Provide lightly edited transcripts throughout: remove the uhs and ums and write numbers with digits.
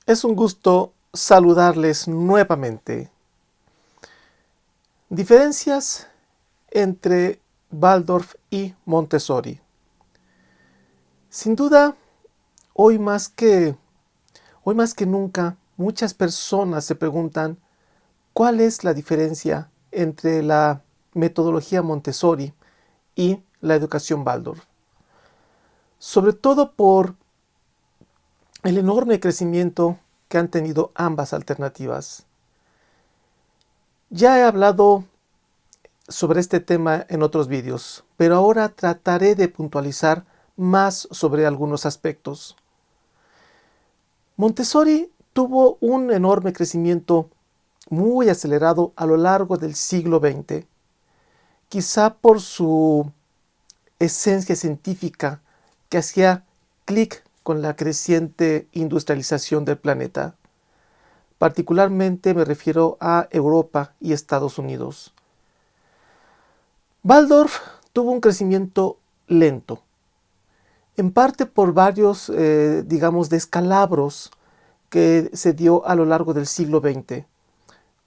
Es un gusto saludarles nuevamente. Diferencias entre Waldorf y Montessori. Sin duda, hoy más que, hoy más que nunca, muchas personas se preguntan cuál es la diferencia entre la metodología Montessori y la educación Waldorf. Sobre todo por el enorme crecimiento que han tenido ambas alternativas. Ya he hablado sobre este tema en otros vídeos, pero ahora trataré de puntualizar más sobre algunos aspectos. Montessori tuvo un enorme crecimiento muy acelerado a lo largo del siglo XX, quizá por su esencia científica que hacía clic con la creciente industrialización del planeta. Particularmente me refiero a Europa y Estados Unidos. Waldorf tuvo un crecimiento lento, en parte por varios, descalabros que se dio a lo largo del siglo XX,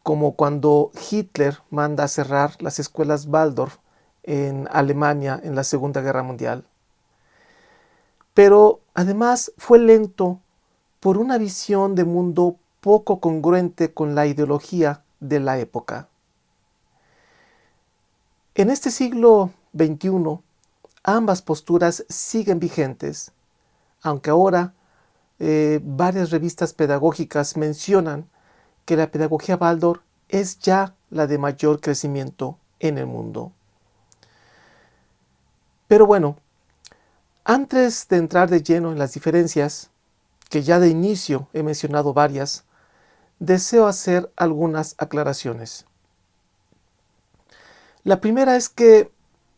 como cuando Hitler manda a cerrar las escuelas Waldorf en Alemania en la Segunda Guerra Mundial. Pero además fue lento por una visión de mundo poco congruente con la ideología de la época. En este siglo XXI, ambas posturas siguen vigentes, aunque ahora varias revistas pedagógicas mencionan que la pedagogía Waldorf es ya la de mayor crecimiento en el mundo. Pero bueno, antes de entrar de lleno en las diferencias, que ya de inicio he mencionado varias, deseo hacer algunas aclaraciones. La primera es que,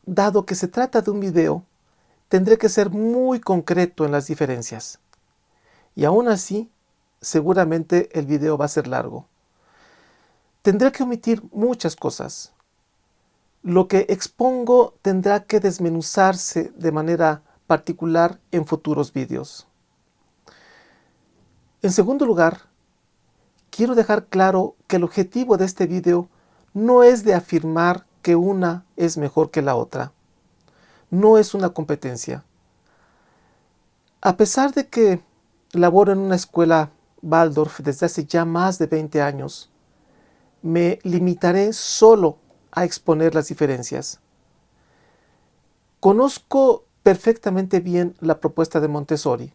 dado que se trata de un video, tendré que ser muy concreto en las diferencias. Y aún así, seguramente el video va a ser largo. Tendré que omitir muchas cosas. Lo que expongo tendrá que desmenuzarse de manera particular en futuros vídeos. En segundo lugar, quiero dejar claro que el objetivo de este video no es de afirmar que una es mejor que la otra. No es una competencia. A pesar de que laboro en una escuela Waldorf desde hace ya más de 20 años, me limitaré solo a exponer las diferencias. Conozco perfectamente bien la propuesta de Montessori,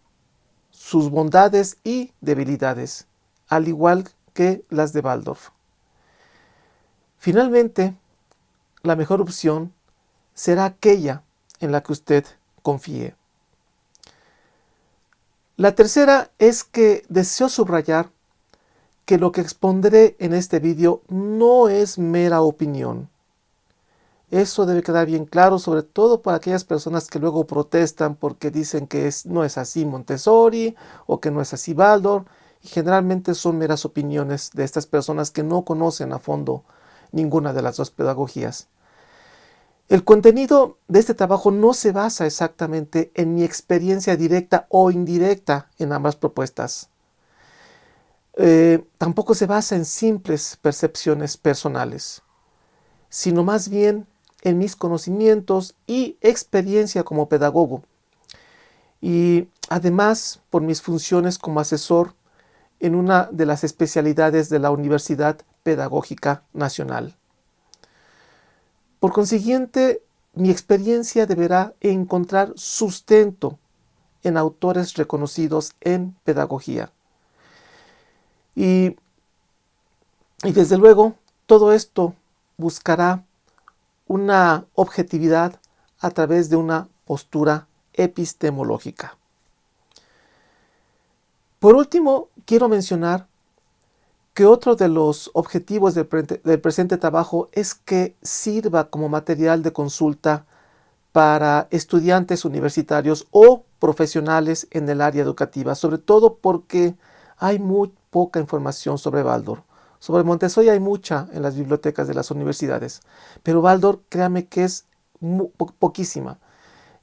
sus bondades y debilidades, al igual que las de Waldorf. Finalmente, la mejor opción será aquella en la que usted confíe. La tercera es que deseo subrayar que lo que expondré en este vídeo no es mera opinión. Eso debe quedar bien claro, sobre todo para aquellas personas que luego protestan porque dicen que no es así Montessori o que no es así Waldorf, y generalmente son meras opiniones de estas personas que no conocen a fondo ninguna de las dos pedagogías. El contenido de este trabajo no se basa exactamente en mi experiencia directa o indirecta en ambas propuestas. Tampoco se basa en simples percepciones personales, sino más bien en mis conocimientos y experiencia como pedagogo, y además por mis funciones como asesor en una de las especialidades de la Universidad Pedagógica Nacional. Por consiguiente, mi experiencia deberá encontrar sustento en autores reconocidos en pedagogía. Y desde luego, todo esto buscará una objetividad a través de una postura epistemológica. Por último, quiero mencionar que otro de los objetivos del presente trabajo es que sirva como material de consulta para estudiantes universitarios o profesionales en el área educativa, sobre todo porque hay muy poca información sobre Waldorf. Sobre Montessori hay mucha en las bibliotecas de las universidades, pero Waldorf, créame que es poquísima.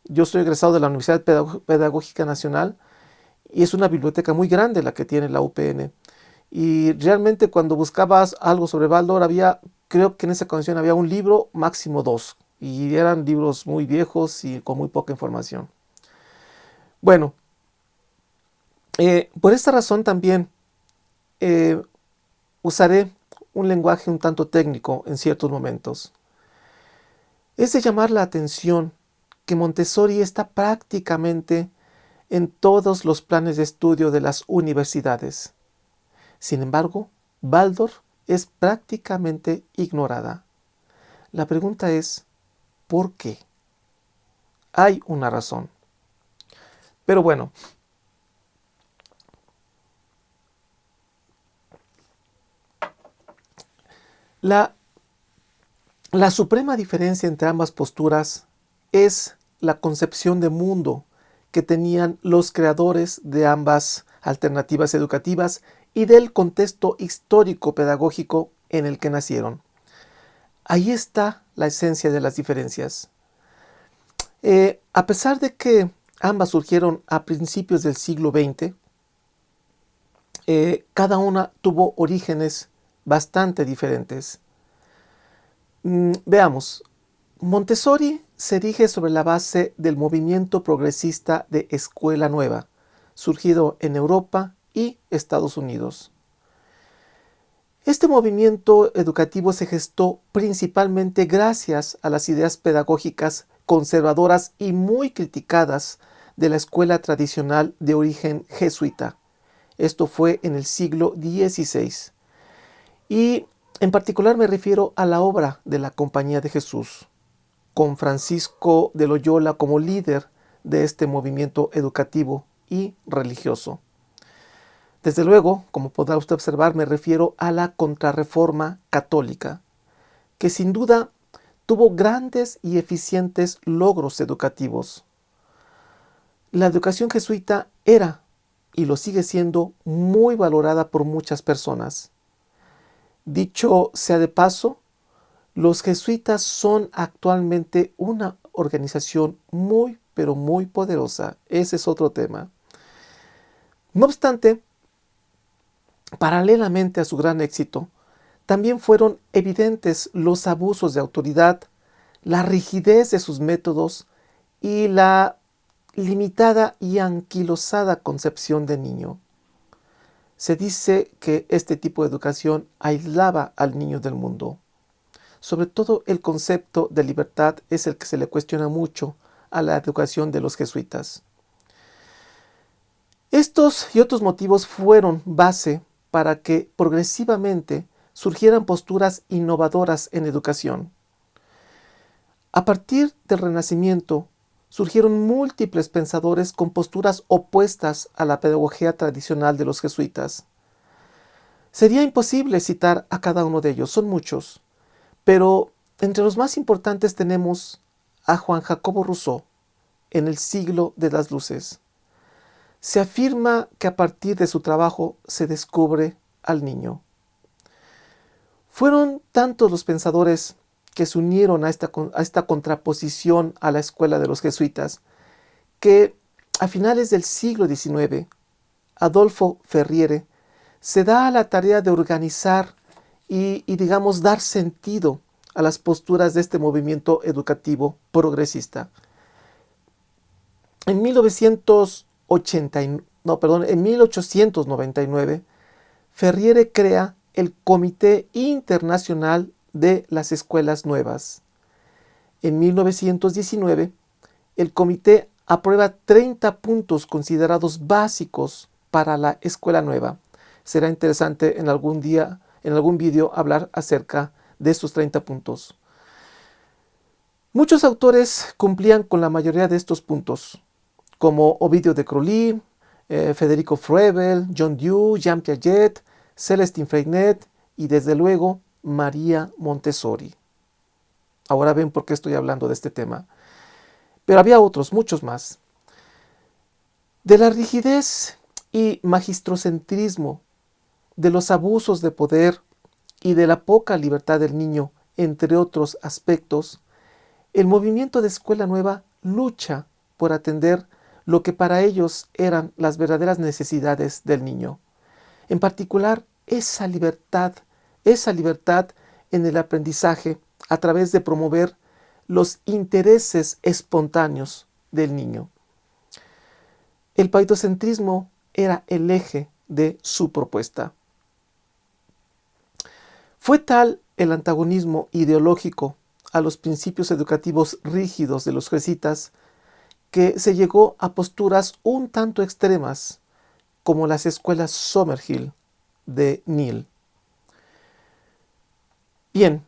Yo soy egresado de la Universidad Pedagógica Nacional y es una biblioteca muy grande la que tiene la UPN. Y realmente cuando buscabas algo sobre Baldor había, creo que en esa canción había un libro, máximo dos, y eran libros muy viejos y con muy poca información. Bueno, por esta razón también eh, usaré un lenguaje un tanto técnico en ciertos momentos. Es de llamar la atención que Montessori está prácticamente en todos los planes de estudio de las universidades. Sin embargo, Waldorf es prácticamente ignorada. La pregunta es, ¿por qué? Hay una razón. Pero bueno, la, la suprema diferencia entre ambas posturas es la concepción de mundo que tenían los creadores de ambas alternativas educativas y del contexto histórico pedagógico en el que nacieron. Ahí está la esencia de las diferencias. A pesar de que ambas surgieron a principios del siglo XX, cada una tuvo orígenes bastante diferentes. Veamos, Montessori se erige sobre la base del movimiento progresista de Escuela Nueva, surgido en Europa y Estados Unidos. Este movimiento educativo se gestó principalmente gracias a las ideas pedagógicas conservadoras y muy criticadas de la escuela tradicional de origen jesuita. Esto fue en el siglo XVI. Y en particular me refiero a la obra de la Compañía de Jesús, con Francisco de Loyola como líder de este movimiento educativo y religioso. Desde luego, como podrá usted observar, me refiero a la Contrarreforma católica, que sin duda tuvo grandes y eficientes logros educativos. La educación jesuita era, y lo sigue siendo, muy valorada por muchas personas. Dicho sea de paso, los jesuitas son actualmente una organización muy, pero muy poderosa. Ese es otro tema. No obstante, paralelamente a su gran éxito, también fueron evidentes los abusos de autoridad, la rigidez de sus métodos y la limitada y anquilosada concepción de niño. Se dice que este tipo de educación aislaba al niño del mundo. Sobre todo el concepto de libertad es el que se le cuestiona mucho a la educación de los jesuitas. Estos y otros motivos fueron base para que progresivamente surgieran posturas innovadoras en educación. A partir del Renacimiento, surgieron múltiples pensadores con posturas opuestas a la pedagogía tradicional de los jesuitas. Sería imposible citar a cada uno de ellos, son muchos, pero entre los más importantes tenemos a Juan Jacobo Rousseau en el siglo de las luces. Se afirma que a partir de su trabajo se descubre al niño. Fueron tantos los pensadores que se unieron a esta contraposición a la escuela de los jesuitas, que a finales del siglo XIX, Adolfo Ferriere se da a la tarea de organizar y digamos, dar sentido a las posturas de este movimiento educativo progresista. En 1899, Ferriere crea el Comité Internacional de las Escuelas Nuevas. En 1919, el comité aprueba 30 puntos considerados básicos para la escuela nueva. Será interesante en algún día, en algún vídeo, hablar acerca de estos 30 puntos. Muchos autores cumplían con la mayoría de estos puntos, como Ovidio de Crowley, Federico Froebel, John Dewey, Jean Piaget, Celestin Freinet y desde luego María Montessori. Ahora ven por qué estoy hablando de este tema. Pero había otros, muchos más. De la rigidez y magistrocentrismo, de los abusos de poder y de la poca libertad del niño, entre otros aspectos, el movimiento de Escuela Nueva lucha por atender lo que para ellos eran las verdaderas necesidades del niño. En particular, esa libertad en el aprendizaje a través de promover los intereses espontáneos del niño. El paidocentrismo era el eje de su propuesta. Fue tal el antagonismo ideológico a los principios educativos rígidos de los jesuitas que se llegó a posturas un tanto extremas, como las escuelas Summerhill de Neale. Bien,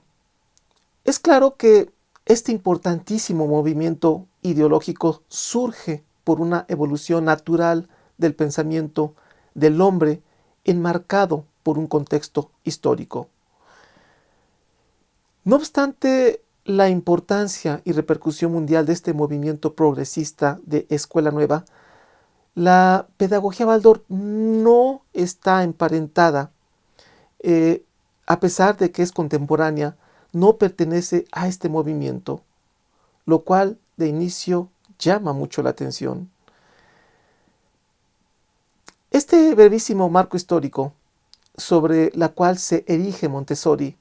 es claro que este importantísimo movimiento ideológico surge por una evolución natural del pensamiento del hombre enmarcado por un contexto histórico. No obstante la importancia y repercusión mundial de este movimiento progresista de Escuela Nueva, la pedagogía Waldorf no está emparentada, a pesar de que es contemporánea, no pertenece a este movimiento, lo cual de inicio llama mucho la atención. Este brevísimo marco histórico sobre la cual se erige Montessori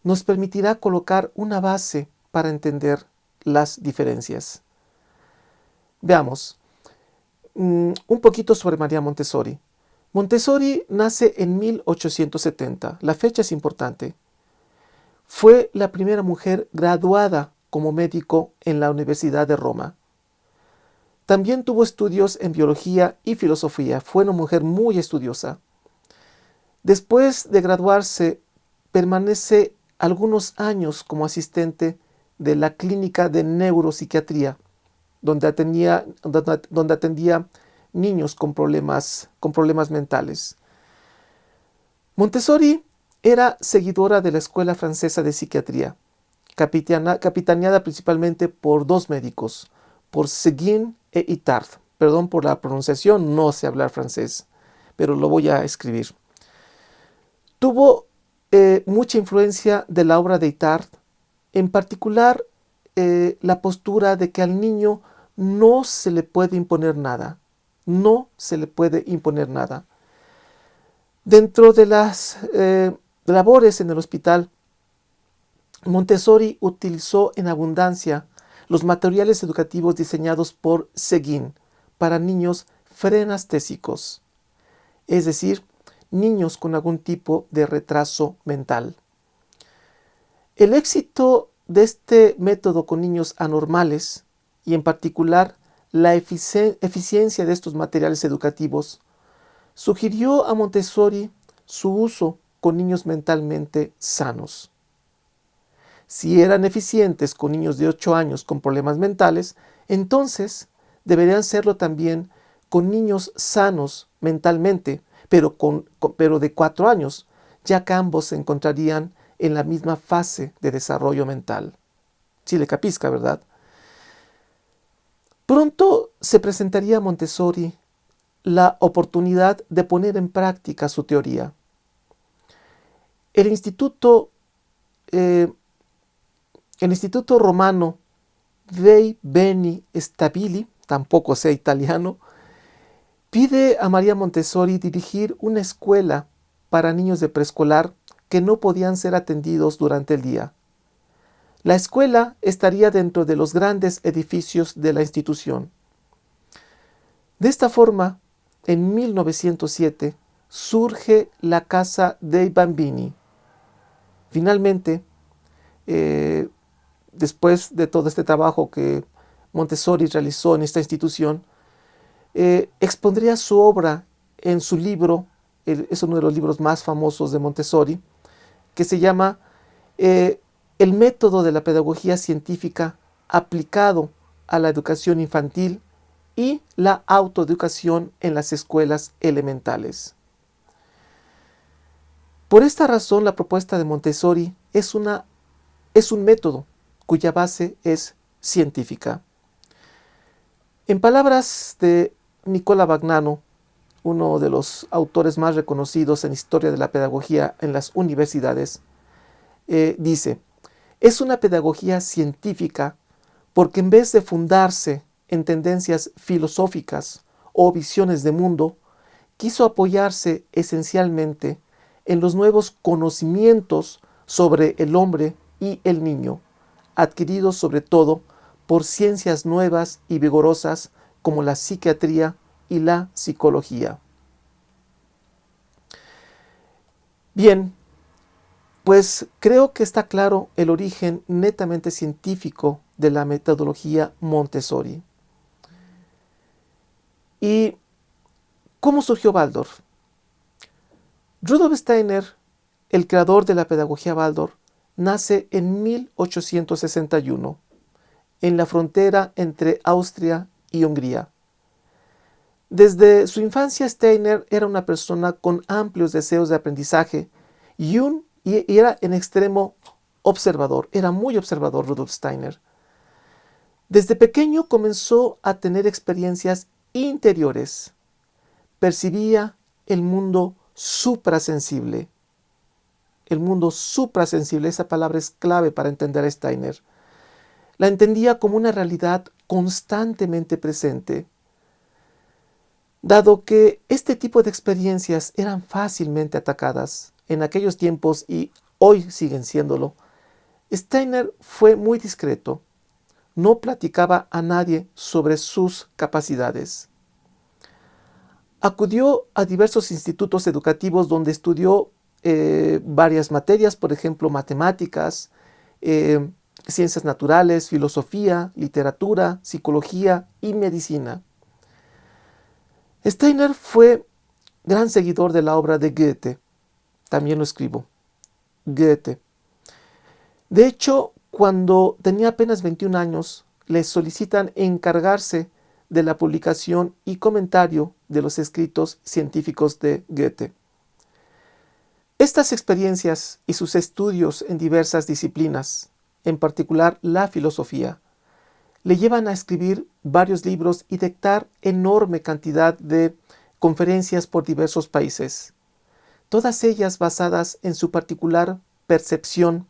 nos permitirá colocar una base para entender las diferencias. Veamos un poquito sobre María Montessori. Montessori nace en 1870. La fecha es importante. Fue la primera mujer graduada como médico en la Universidad de Roma. También tuvo estudios en biología y filosofía. Fue una mujer muy estudiosa. Después de graduarse, permanece algunos años como asistente de la clínica de neuropsiquiatría, donde atendía niños con problemas mentales. Montessori era seguidora de la Escuela Francesa de Psiquiatría, capitaneada principalmente por dos médicos, por Seguin e Itard. Perdón por la pronunciación, no sé hablar francés, pero lo voy a escribir. Tuvo mucha influencia de la obra de Itard, en particular la postura de que al niño no se le puede imponer nada. No se le puede imponer nada. Dentro de las labores en el hospital, Montessori utilizó en abundancia los materiales educativos diseñados por Seguin para niños frenastésicos, es decir, niños con algún tipo de retraso mental. El éxito de este método con niños anormales, y en particular la eficiencia de estos materiales educativos, sugirió a Montessori su uso con niños mentalmente sanos. Si eran eficientes con niños de 8 años con problemas mentales, entonces deberían serlo también con niños sanos mentalmente, pero de 4 años, ya que ambos se encontrarían en la misma fase de desarrollo mental. Sí le capisca, ¿verdad? Pronto se presentaría a Montessori la oportunidad de poner en práctica su teoría. El Instituto romano Dei Beni Stabili, tampoco sé italiano, pide a María Montessori dirigir una escuela para niños de preescolar que no podían ser atendidos durante el día. La escuela estaría dentro de los grandes edificios de la institución. De esta forma, en 1907 surge la Casa dei Bambini. Finalmente, después de todo este trabajo que Montessori realizó en esta institución, expondría su obra en su libro, es uno de los libros más famosos de Montessori, que se llama El método de la pedagogía científica aplicado a la educación infantil y la autoeducación en las escuelas elementales. Por esta razón, la propuesta de Montessori es un método cuya base es científica. En palabras de Nicola Bagnano, uno de los autores más reconocidos en historia de la pedagogía en las universidades, dice: es una pedagogía científica porque en vez de fundarse en tendencias filosóficas o visiones de mundo, quiso apoyarse esencialmente en los nuevos conocimientos sobre el hombre y el niño, adquiridos sobre todo por ciencias nuevas y vigorosas como la psiquiatría y la psicología. Bien, pues creo que está claro el origen netamente científico de la metodología Montessori. ¿Y cómo surgió Waldorf? Rudolf Steiner, el creador de la pedagogía Waldorf, nace en 1861, en la frontera entre Austria y Hungría. Desde su infancia, Steiner era una persona con amplios deseos de aprendizaje y era en extremo observador, era muy observador Rudolf Steiner. Desde pequeño comenzó a tener experiencias interiores, percibía el mundo suprasensible. El mundo suprasensible, esa palabra es clave para entender a Steiner. La entendía como una realidad constantemente presente. Dado que este tipo de experiencias eran fácilmente atacadas en aquellos tiempos y hoy siguen siéndolo, Steiner fue muy discreto. No platicaba a nadie sobre sus capacidades. Acudió a diversos institutos educativos donde estudió varias materias, por ejemplo, matemáticas, ciencias naturales, filosofía, literatura, psicología y medicina. Steiner fue gran seguidor de la obra de Goethe. También lo escribo. Goethe. De hecho, cuando tenía apenas 21 años, le solicitan encargarse de la publicación y comentario de los escritos científicos de Goethe. Estas experiencias y sus estudios en diversas disciplinas, en particular la filosofía, le llevan a escribir varios libros y dictar enorme cantidad de conferencias por diversos países, todas ellas basadas en su particular percepción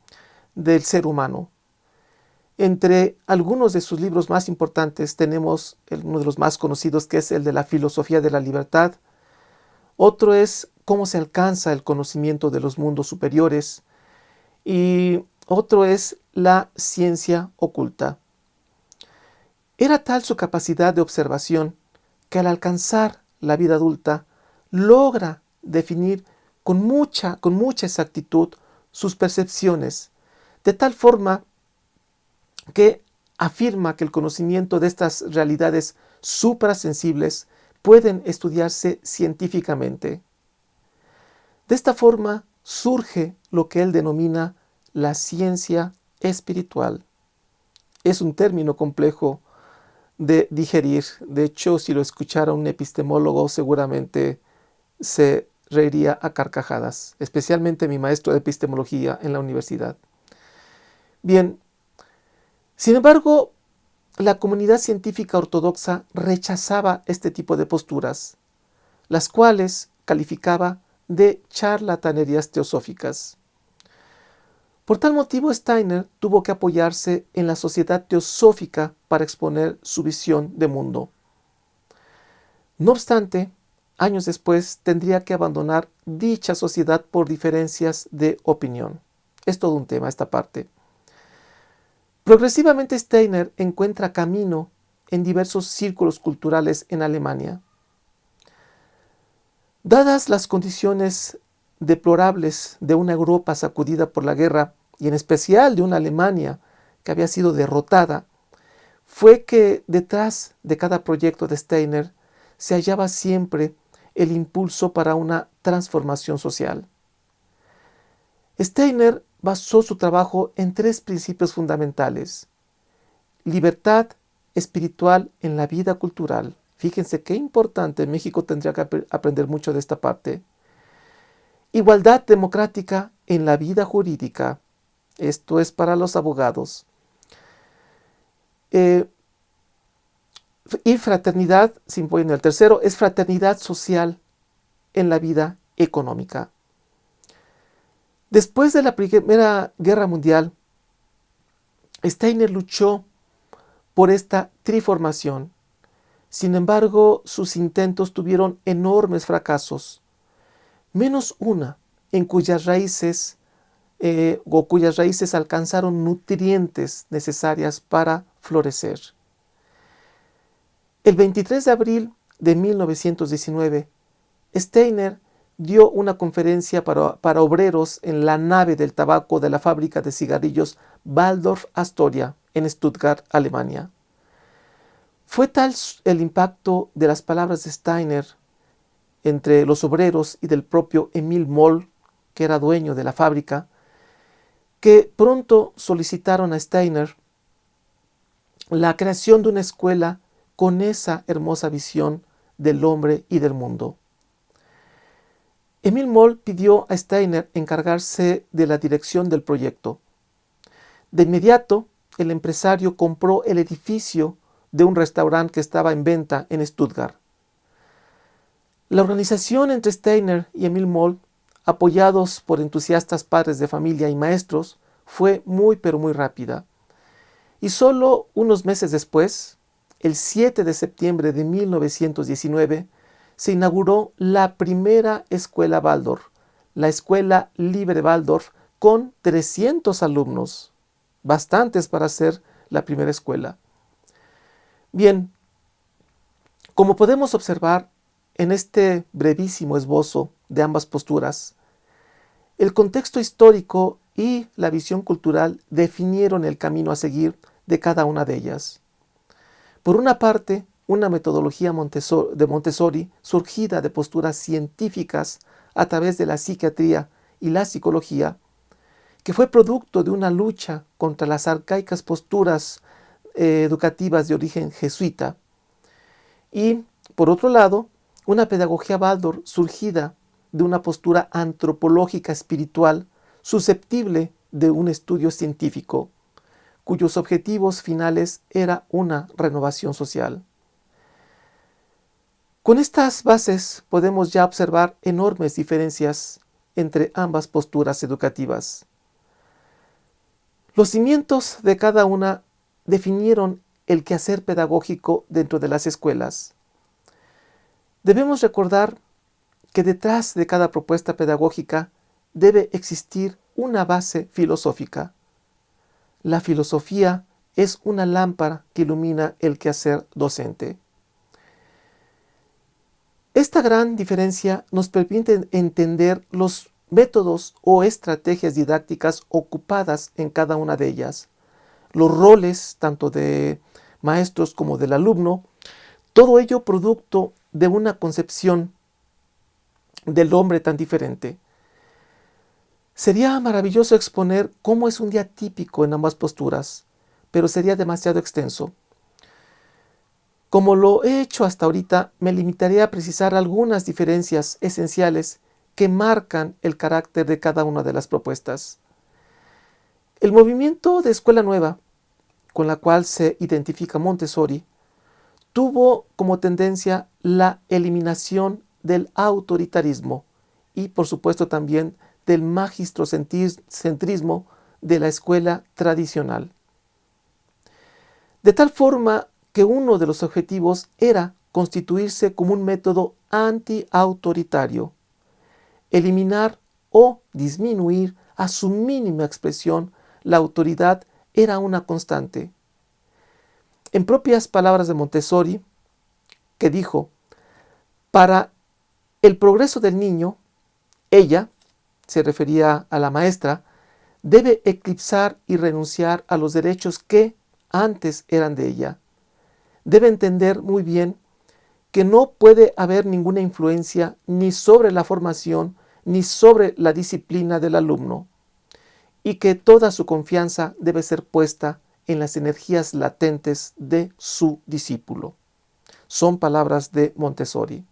del ser humano. Entre algunos de sus libros más importantes tenemos uno de los más conocidos, que es el de la filosofía de la libertad. Otro es cómo se alcanza el conocimiento de los mundos superiores. Y otro es la ciencia oculta. Era tal su capacidad de observación que al alcanzar la vida adulta logra definir con mucha exactitud sus percepciones, de tal forma que afirma que el conocimiento de estas realidades suprasensibles pueden estudiarse científicamente. De esta forma surge lo que él denomina la ciencia espiritual. Es un término complejo de digerir. De hecho, si lo escuchara un epistemólogo, seguramente se reiría a carcajadas, especialmente mi maestro de epistemología en la universidad. Bien, sin embargo, la comunidad científica ortodoxa rechazaba este tipo de posturas, las cuales calificaba de charlatanerías teosóficas. Por tal motivo, Steiner tuvo que apoyarse en la sociedad teosófica para exponer su visión de mundo. No obstante, años después tendría que abandonar dicha sociedad por diferencias de opinión. Es todo un tema esta parte. Progresivamente Steiner encuentra camino en diversos círculos culturales en Alemania. Dadas las condiciones deplorables de una Europa sacudida por la guerra, y en especial de una Alemania que había sido derrotada, fue que detrás de cada proyecto de Steiner se hallaba siempre el impulso para una transformación social. Steiner basó su trabajo en tres principios fundamentales: libertad espiritual en la vida cultural. Fíjense qué importante, México tendría que aprender mucho de esta parte. Igualdad democrática en la vida jurídica. Esto es para los abogados. Y fraternidad, el tercero es fraternidad social en la vida económica. Después de la Primera Guerra Mundial, Steiner luchó por esta triformación, Sin embargo, sus intentos tuvieron enormes fracasos, menos una en cuyas raíces alcanzaron nutrientes necesarias para florecer. El 23 de abril de 1919, Steiner dio una conferencia para obreros en la nave del tabaco de la fábrica de cigarrillos Waldorf Astoria, en Stuttgart, Alemania. Fue tal el impacto de las palabras de Steiner entre los obreros y del propio Emil Moll, que era dueño de la fábrica, que pronto solicitaron a Steiner la creación de una escuela con esa hermosa visión del hombre y del mundo. Emil Moll pidió a Steiner encargarse de la dirección del proyecto. De inmediato, el empresario compró el edificio de un restaurante que estaba en venta en Stuttgart. La organización entre Steiner y Emil Moll, apoyados por entusiastas padres de familia y maestros, fue muy rápida. Y solo unos meses después, el 7 de septiembre de 1919, se inauguró la primera escuela Waldorf, la Escuela Libre Waldorf, con 300 alumnos, bastantes para ser la primera escuela. Bien, como podemos observar en este brevísimo esbozo de ambas posturas, el contexto histórico y la visión cultural definieron el camino a seguir de cada una de ellas. Por una parte, una metodología de Montessori surgida de posturas científicas a través de la psiquiatría y la psicología, que fue producto de una lucha contra las arcaicas posturas educativas de origen jesuita. Y, por otro lado, una pedagogía Waldorf surgida de una postura antropológica espiritual susceptible de un estudio científico, cuyos objetivos finales era una renovación social. Con estas bases podemos ya observar enormes diferencias entre ambas posturas educativas. Los cimientos de cada una definieron el quehacer pedagógico dentro de las escuelas. Debemos recordar que detrás de cada propuesta pedagógica debe existir una base filosófica. La filosofía es una lámpara que ilumina el quehacer docente. Esta gran diferencia nos permite entender los métodos o estrategias didácticas ocupadas en cada una de ellas, los roles tanto de maestros como del alumno, todo ello producto de una concepción del hombre tan diferente. Sería maravilloso exponer cómo es un día típico en ambas posturas, pero sería demasiado extenso. Como lo he hecho hasta ahorita, me limitaré a precisar algunas diferencias esenciales que marcan el carácter de cada una de las propuestas. El movimiento de Escuela Nueva, con la cual se identifica Montessori, tuvo como tendencia la eliminación del autoritarismo y, por supuesto, también del magistrocentrismo de la escuela tradicional. De tal forma que uno de los objetivos era constituirse como un método anti-autoritario, eliminar o disminuir a su mínima expresión la autoridad era una constante. En propias palabras de Montessori, que dijo: para el progreso del niño, ella, se refería a la maestra, debe eclipsar y renunciar a los derechos que antes eran de ella. Debe entender muy bien que no puede haber ninguna influencia ni sobre la formación ni sobre la disciplina del alumno, y que toda su confianza debe ser puesta en las energías latentes de su discípulo. Son palabras de Montessori.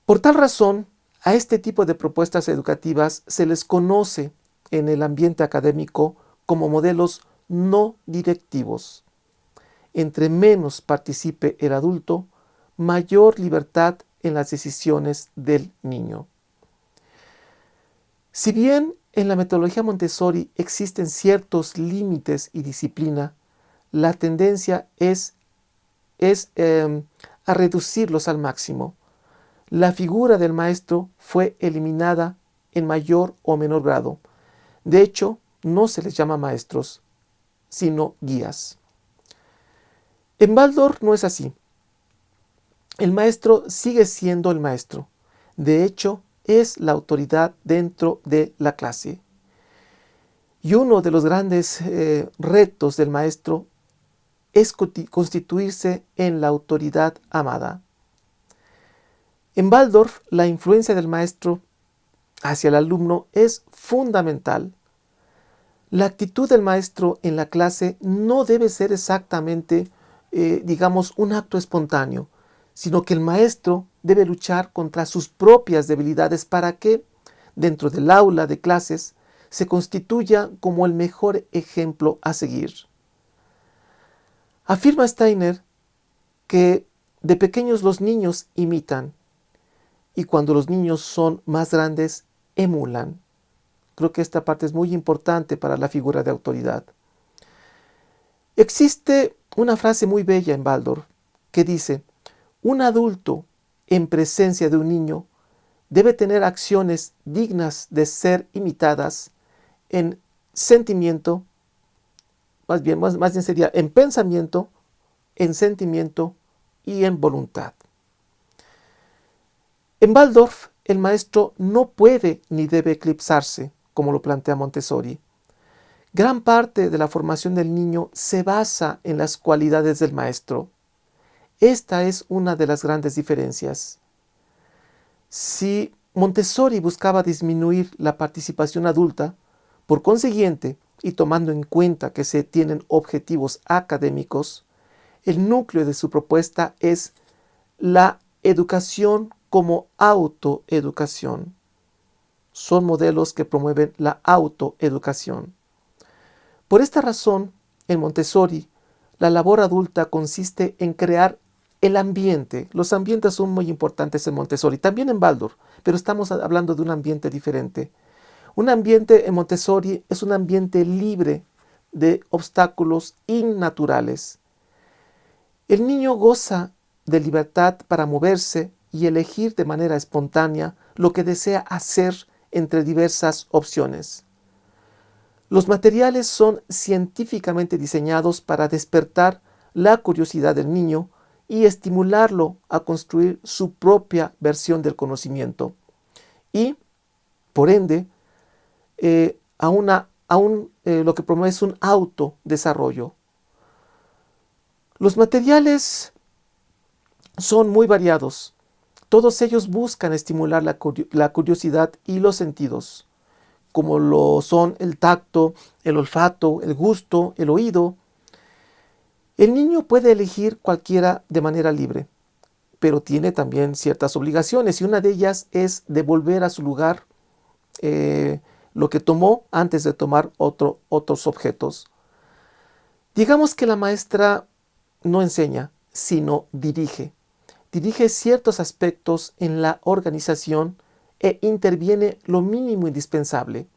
Por tal razón, a este tipo de propuestas educativas se les conoce en el ambiente académico como modelos no directivos. Entre menos participe el adulto, mayor libertad en las decisiones del niño. Si bien en la metodología Montessori existen ciertos límites y disciplina, la tendencia es es a reducirlos al máximo. La figura del maestro fue eliminada en mayor o menor grado. De hecho, no se les llama maestros, sino guías. En Waldorf no es así. El maestro sigue siendo el maestro. De hecho, es la autoridad dentro de la clase. Y uno de los grandes retos del maestro es constituirse en la autoridad amada. En Waldorf, la influencia del maestro hacia el alumno es fundamental. La actitud del maestro en la clase no debe ser exactamente, digamos, un acto espontáneo, sino que el maestro debe luchar contra sus propias debilidades para que, dentro del aula de clases, se constituya como el mejor ejemplo a seguir. Afirma Steiner que de pequeños los niños imitan y cuando los niños son más grandes, emulan. Creo que esta parte es muy importante para la figura de autoridad. Existe una frase muy bella en Waldorf que dice: un adulto en presencia de un niño debe tener acciones dignas de ser imitadas en sentimiento, más bien sería en pensamiento, en sentimiento y en voluntad. En Waldorf, el maestro no puede ni debe eclipsarse, como lo plantea Montessori. Gran parte de la formación del niño se basa en las cualidades del maestro. Esta es una de las grandes diferencias. Si Montessori buscaba disminuir la participación adulta, por consiguiente, y tomando en cuenta que se tienen objetivos académicos, el núcleo de su propuesta es la educación como autoeducación. Son modelos que promueven la autoeducación. Por esta razón, en Montessori, la labor adulta consiste en crear el ambiente. Los ambientes son muy importantes en Montessori, también en Waldorf, pero estamos hablando de un ambiente diferente. Un ambiente en Montessori es un ambiente libre de obstáculos innaturales. El niño goza de libertad para moverse y elegir de manera espontánea lo que desea hacer entre diversas opciones. Los materiales son científicamente diseñados para despertar la curiosidad del niño y estimularlo a construir su propia versión del conocimiento. Y, por ende, lo que promueve es un autodesarrollo. Los materiales son muy variados. Todos ellos buscan estimular la curiosidad y los sentidos, como lo son el tacto, el olfato, el gusto, el oído. El niño puede elegir cualquiera de manera libre, pero tiene también ciertas obligaciones y una de ellas es devolver a su lugar lo que tomó antes de tomar otros objetos. Digamos que la maestra no enseña, sino dirige. Dirige ciertos aspectos en la organización e interviene lo mínimo indispensable.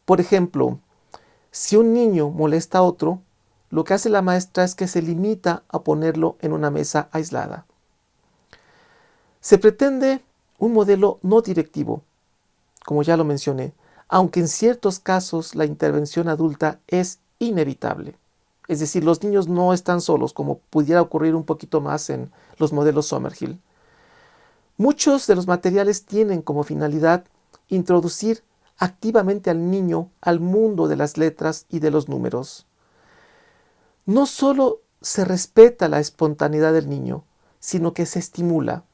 Por ejemplo, si un niño molesta a otro, lo que hace la maestra es que se limita a ponerlo en una mesa aislada. Se pretende un modelo no directivo, como ya lo mencioné, aunque en ciertos casos la intervención adulta es inevitable. Es decir, los niños no están solos, como pudiera ocurrir un poquito más en los modelos Summerhill. Muchos de los materiales tienen como finalidad introducir activamente al niño al mundo de las letras y de los números. No solo se respeta la espontaneidad del niño, sino que se estimula.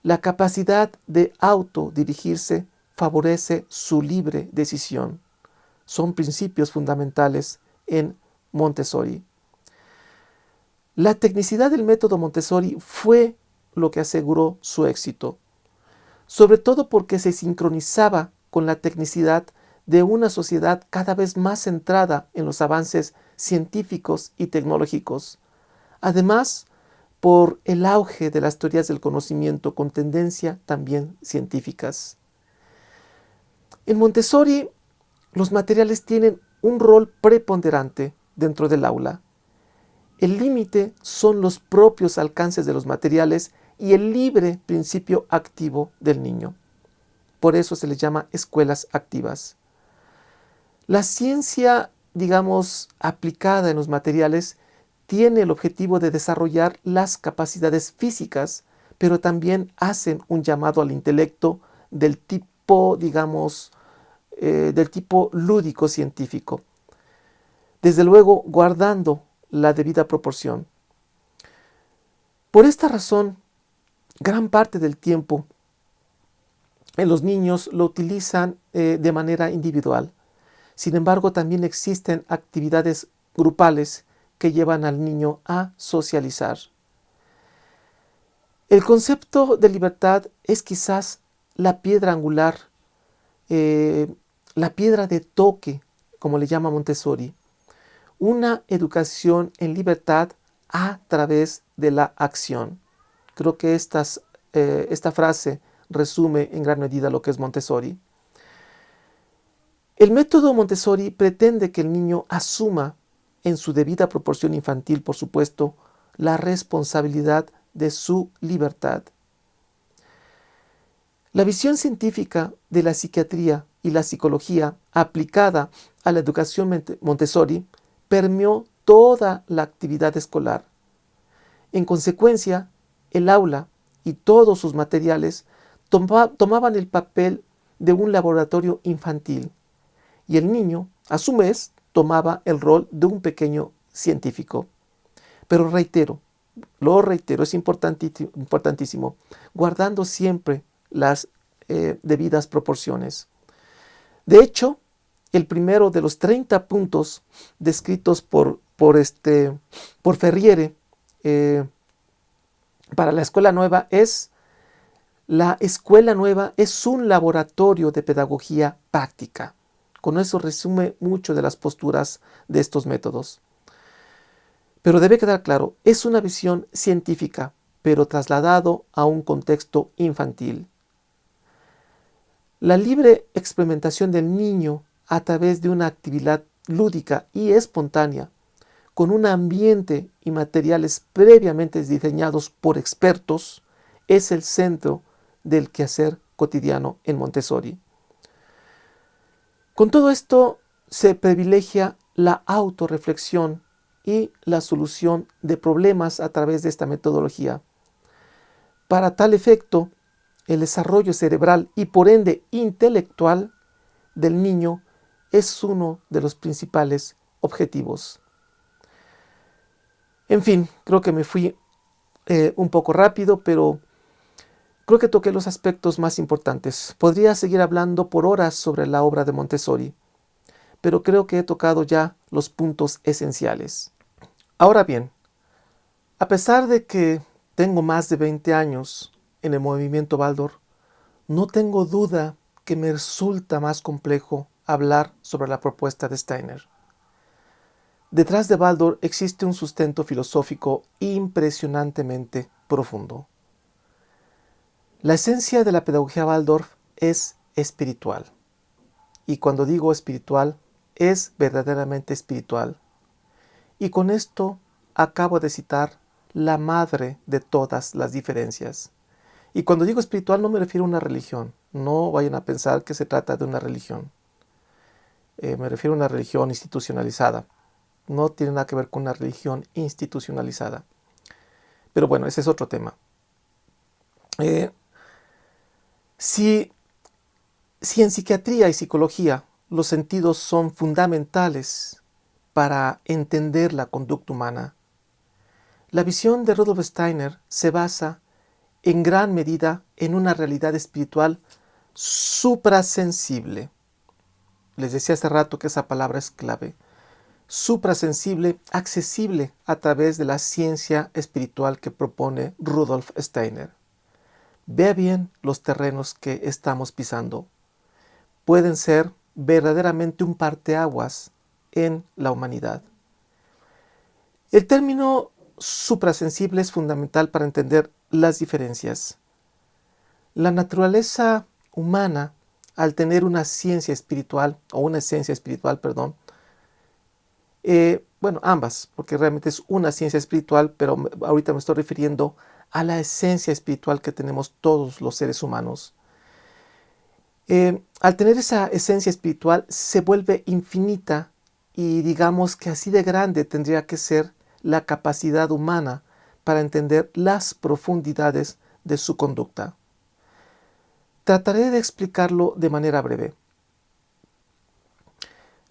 La capacidad de autodirigirse favorece su libre decisión. Son principios fundamentales en Montessori. La tecnicidad del método Montessori fue lo que aseguró su éxito, sobre todo porque se sincronizaba con la tecnicidad de una sociedad cada vez más centrada en los avances científicos y tecnológicos. Además, por el auge de las teorías del conocimiento con tendencia también científicas. En Montessori, los materiales tienen un rol preponderante dentro del aula. El límite son los propios alcances de los materiales y el libre principio activo del niño. Por eso se les llama escuelas activas. La ciencia, digamos, aplicada en los materiales, tiene el objetivo de desarrollar las capacidades físicas, pero también hacen un llamado al intelecto del tipo, digamos, del tipo lúdico científico. Desde luego, guardando la debida proporción. Por esta razón, gran parte del tiempo en los niños lo utilizan de manera individual. Sin embargo, también existen actividades grupales que llevan al niño a socializar. El concepto de libertad es quizás la piedra angular, la piedra de toque, como le llama Montessori. Una educación en libertad a través de la acción. Creo que esta frase resume en gran medida lo que es Montessori. El método Montessori pretende que el niño asuma, en su debida proporción infantil, por supuesto, la responsabilidad de su libertad. La visión científica de la psiquiatría y la psicología aplicada a la educación Montessori permeó toda la actividad escolar. En consecuencia, el aula y todos sus materiales tomaban el papel de un laboratorio infantil y el niño, a su vez, tomaba el rol de un pequeño científico. Pero lo reitero, es importantísimo, guardando siempre las debidas proporciones. De hecho, el primero de los 30 puntos descritos por Ferriere para la escuela nueva es: la escuela nueva es un laboratorio de pedagogía práctica. Con eso resume mucho de las posturas de estos métodos. Pero debe quedar claro, es una visión científica, pero trasladado a un contexto infantil. La libre experimentación del niño a través de una actividad lúdica y espontánea, con un ambiente y materiales previamente diseñados por expertos, es el centro del quehacer cotidiano en Montessori. Con todo esto se privilegia la autorreflexión y la solución de problemas a través de esta metodología. Para tal efecto, el desarrollo cerebral y por ende intelectual del niño es uno de los principales objetivos. En fin, creo que me fui un poco rápido, pero creo que toqué los aspectos más importantes. Podría seguir hablando por horas sobre la obra de Montessori, pero creo que he tocado ya los puntos esenciales. Ahora bien, a pesar de que tengo más de 20 años en el movimiento Waldorf, no tengo duda que me resulta más complejo hablar sobre la propuesta de Steiner. Detrás de Waldorf existe un sustento filosófico impresionantemente profundo. La esencia de la pedagogía Waldorf es espiritual. Y cuando digo espiritual, es verdaderamente espiritual. Y con esto acabo de citar la madre de todas las diferencias. Y cuando digo espiritual no me refiero a una religión. No vayan a pensar que se trata de una religión. Me refiero a una religión institucionalizada. No tiene nada que ver con una religión institucionalizada. Pero bueno, ese es otro tema. Si en psiquiatría y psicología los sentidos son fundamentales para entender la conducta humana, la visión de Rudolf Steiner se basa en gran medida en una realidad espiritual suprasensible. Les decía hace rato que esa palabra es clave. Suprasensible, accesible a través de la ciencia espiritual que propone Rudolf Steiner. Vea bien los terrenos que estamos pisando. Pueden ser verdaderamente un parteaguas en la humanidad. El término suprasensible es fundamental para entender las diferencias. La naturaleza humana, al tener una ciencia espiritual, o una esencia espiritual, bueno, ambas, porque realmente es una ciencia espiritual, pero ahorita me estoy refiriendo a la esencia espiritual que tenemos todos los seres humanos. Al tener esa esencia espiritual se vuelve infinita y digamos que así de grande tendría que ser la capacidad humana para entender las profundidades de su conducta. Trataré de explicarlo de manera breve.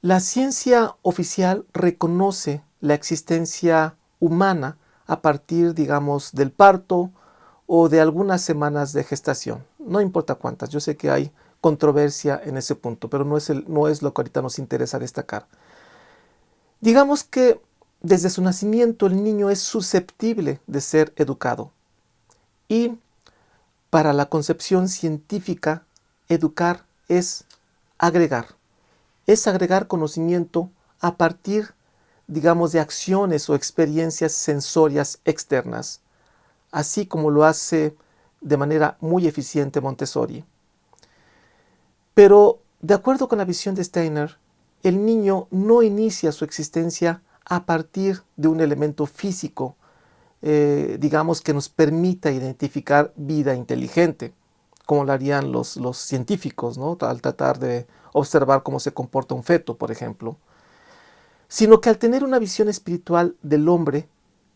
La ciencia oficial reconoce la existencia humana a partir, digamos, del parto o de algunas semanas de gestación. No importa cuántas, yo sé que hay controversia en ese punto, pero no es lo que ahorita nos interesa destacar. Digamos que desde su nacimiento el niño es susceptible de ser educado. Y para la concepción científica, educar es agregar. Es agregar conocimiento a partir, digamos, de acciones o experiencias sensorias externas, así como lo hace de manera muy eficiente Montessori. Pero, de acuerdo con la visión de Steiner, el niño no inicia su existencia a partir de un elemento físico, digamos, que nos permita identificar vida inteligente, como lo harían los científicos, ¿no? Al tratar de observar cómo se comporta un feto, por ejemplo, sino que al tener una visión espiritual del hombre,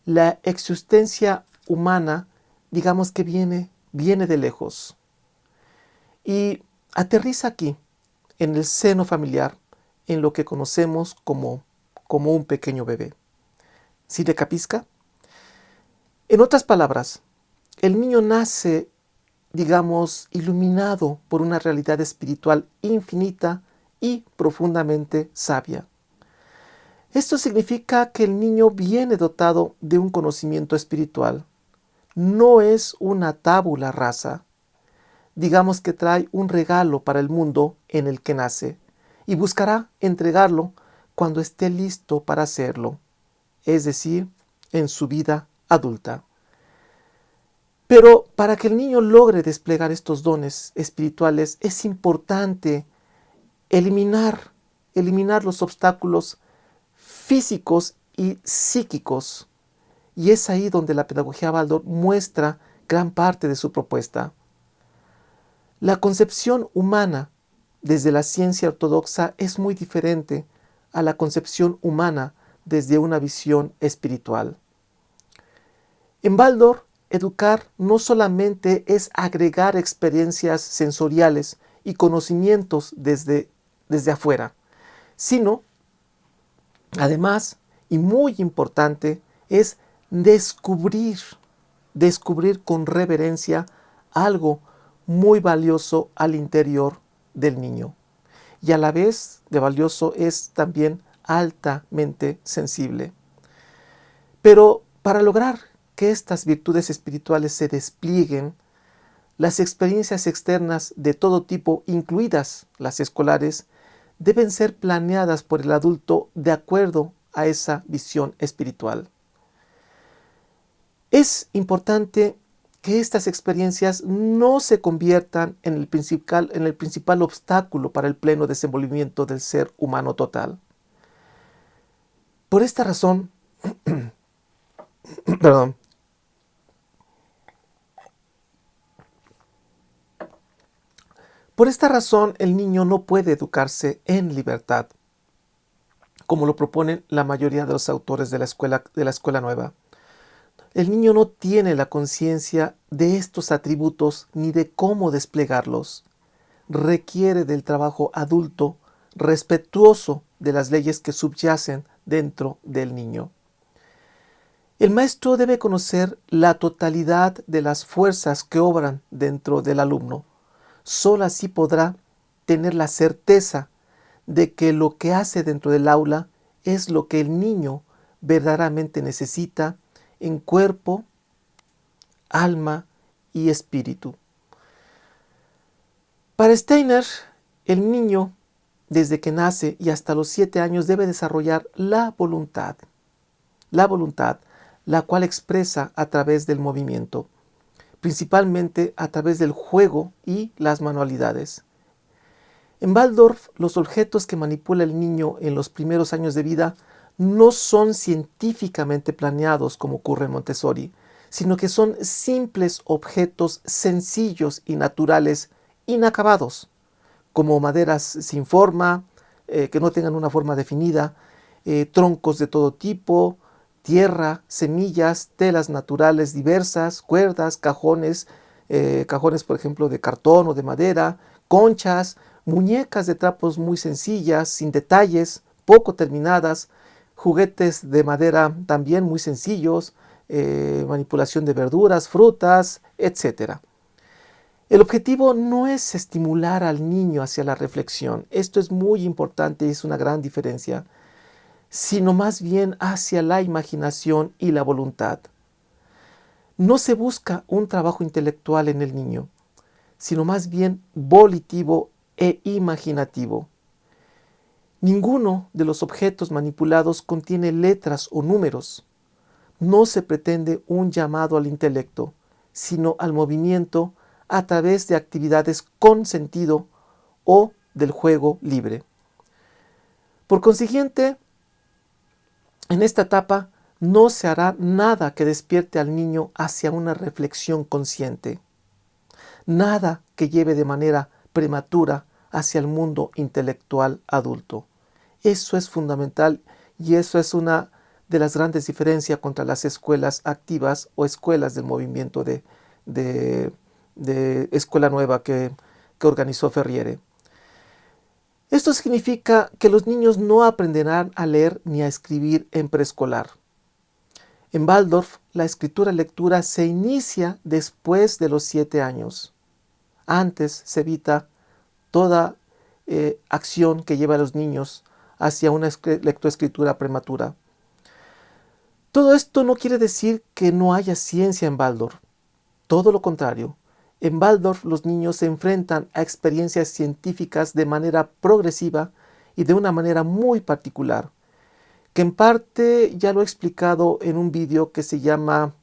la existencia humana, digamos que viene de lejos y aterriza aquí, en el seno familiar, en lo que conocemos como un pequeño bebé. ¿Sí le capisca? En otras palabras, el niño nace, digamos, iluminado por una realidad espiritual infinita y profundamente sabia. Esto significa que el niño viene dotado de un conocimiento espiritual. No es una tabula rasa. Digamos que trae un regalo para el mundo en el que nace y buscará entregarlo cuando esté listo para hacerlo, es decir, en su vida adulta. Pero para que el niño logre desplegar estos dones espirituales es importante eliminar los obstáculos físicos y psíquicos. Y es ahí donde la pedagogía Waldorf muestra gran parte de su propuesta. La concepción humana desde la ciencia ortodoxa es muy diferente a la concepción humana desde una visión espiritual. En Waldorf, educar no solamente es agregar experiencias sensoriales y conocimientos desde afuera, sino, además, y muy importante, es descubrir con reverencia algo muy valioso al interior del niño. Y a la vez de valioso es también altamente sensible. Pero para lograr que estas virtudes espirituales se desplieguen, las experiencias externas de todo tipo, incluidas las escolares, deben ser planeadas por el adulto de acuerdo a esa visión espiritual. Es importante que estas experiencias no se conviertan en el principal obstáculo para el pleno desenvolvimiento del ser humano total. Por esta razón, perdón, por esta razón el niño no puede educarse en libertad, como lo proponen la mayoría de los autores de la escuela nueva. El niño no tiene la conciencia de estos atributos ni de cómo desplegarlos. Requiere del trabajo adulto respetuoso de las leyes que subyacen dentro del niño. El maestro debe conocer la totalidad de las fuerzas que obran dentro del alumno. Solo así podrá tener la certeza de que lo que hace dentro del aula es lo que el niño verdaderamente necesita en cuerpo, alma y espíritu. Para Steiner, el niño, desde que nace y hasta los 7 años, debe desarrollar la voluntad, la cual expresa a través del movimiento, principalmente a través del juego y las manualidades. En Waldorf, los objetos que manipula el niño en los primeros años de vida no son científicamente planeados como ocurre en Montessori, sino que son simples objetos sencillos y naturales inacabados, como maderas sin forma, que no tengan una forma definida, troncos de todo tipo, tierra, semillas, telas naturales diversas, cuerdas, cajones, cajones por ejemplo de cartón o de madera, conchas, muñecas de trapos muy sencillas, sin detalles, poco terminadas, juguetes de madera también muy sencillos, manipulación de verduras, frutas, etc. El objetivo no es estimular al niño hacia la reflexión, esto es muy importante y es una gran diferencia, sino más bien hacia la imaginación y la voluntad. No se busca un trabajo intelectual en el niño, sino más bien volitivo e imaginativo. Ninguno de los objetos manipulados contiene letras o números. No se pretende un llamado al intelecto, sino al movimiento a través de actividades con sentido o del juego libre. Por consiguiente, en esta etapa no se hará nada que despierte al niño hacia una reflexión consciente, nada que lleve de manera prematura hacia el mundo intelectual adulto. Eso es fundamental y eso es una de las grandes diferencias contra las escuelas activas o escuelas del movimiento de Escuela Nueva que organizó Ferriere. Esto significa que los niños no aprenderán a leer ni a escribir en preescolar. En Waldorf, la escritura-lectura se inicia después de los 7 años. Antes se evita toda acción que lleva a los niños hacia una lectoescritura prematura. Todo esto no quiere decir que no haya ciencia en Waldorf. Todo lo contrario. En Waldorf los niños se enfrentan a experiencias científicas de manera progresiva y de una manera muy particular, que en parte ya lo he explicado en un vídeo que se llama,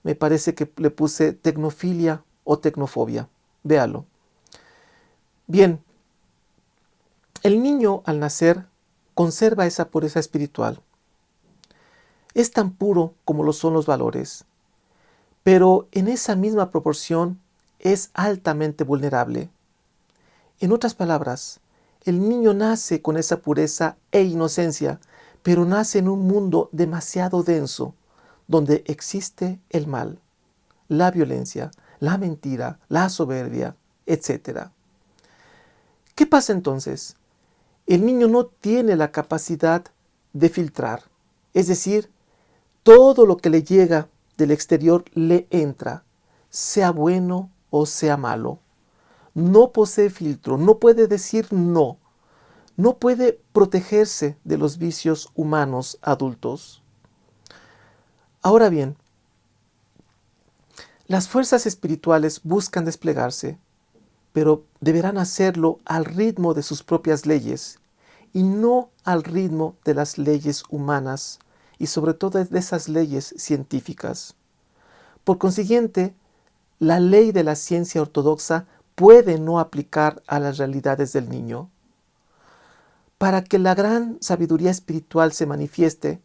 me parece que le puse tecnofilia o tecnofobia. Véalo. Bien, el niño al nacer conserva esa pureza espiritual. Es tan puro como lo son los valores, pero en esa misma proporción es altamente vulnerable. En otras palabras, el niño nace con esa pureza e inocencia, pero nace en un mundo demasiado denso, donde existe el mal, la violencia, la mentira, la soberbia, etc. ¿Qué pasa entonces? El niño no tiene la capacidad de filtrar, es decir, todo lo que le llega del exterior le entra, sea bueno o sea malo. No posee filtro, no puede decir no, no puede protegerse de los vicios humanos adultos. Ahora bien, las fuerzas espirituales buscan desplegarse, pero deberán hacerlo al ritmo de sus propias leyes y no al ritmo de las leyes humanas y sobre todo de esas leyes científicas. Por consiguiente, la ley de la ciencia ortodoxa puede no aplicar a las realidades del niño. Para que la gran sabiduría espiritual se manifieste,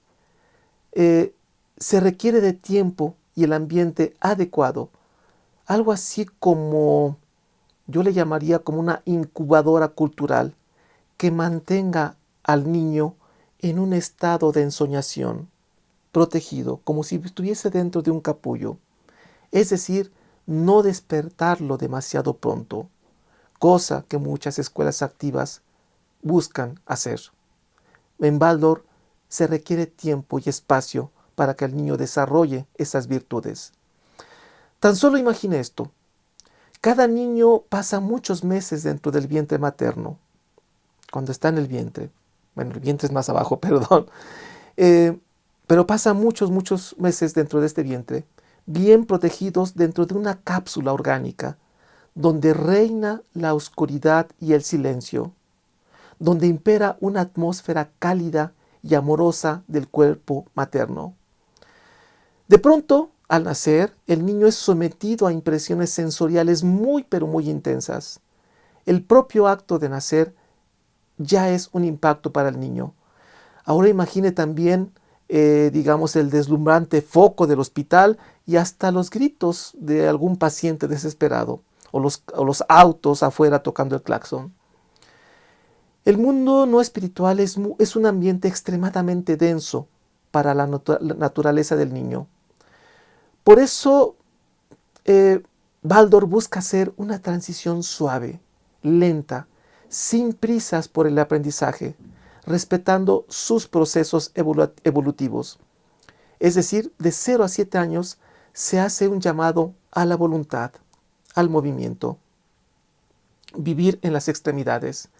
se requiere de tiempo y el ambiente adecuado, algo así como, yo le llamaría como una incubadora cultural que mantenga al niño en un estado de ensoñación, protegido, como si estuviese dentro de un capullo. Es decir, no despertarlo demasiado pronto, cosa que muchas escuelas activas buscan hacer. En Waldorf se requiere tiempo y espacio para que el niño desarrolle esas virtudes. Tan solo imagine esto. Cada niño pasa muchos meses dentro del vientre materno, cuando está en el vientre. Bueno, el vientre es más abajo, perdón. Pero pasa muchos meses dentro de este vientre, bien protegidos dentro de una cápsula orgánica, donde reina la oscuridad y el silencio, donde impera una atmósfera cálida y amorosa del cuerpo materno. De pronto, al nacer, el niño es sometido a impresiones sensoriales muy intensas. El propio acto de nacer ya es un impacto para el niño. Ahora imagine también, digamos, el deslumbrante foco del hospital y hasta los gritos de algún paciente desesperado o los autos afuera tocando el claxon. El mundo no espiritual es un ambiente extremadamente denso para la naturaleza del niño. Por eso, Baldor busca hacer una transición suave, lenta, sin prisas por el aprendizaje, respetando sus procesos evolutivos. Es decir, de 0 a 7 años se hace un llamado a la voluntad, al movimiento, vivir en las extremidades.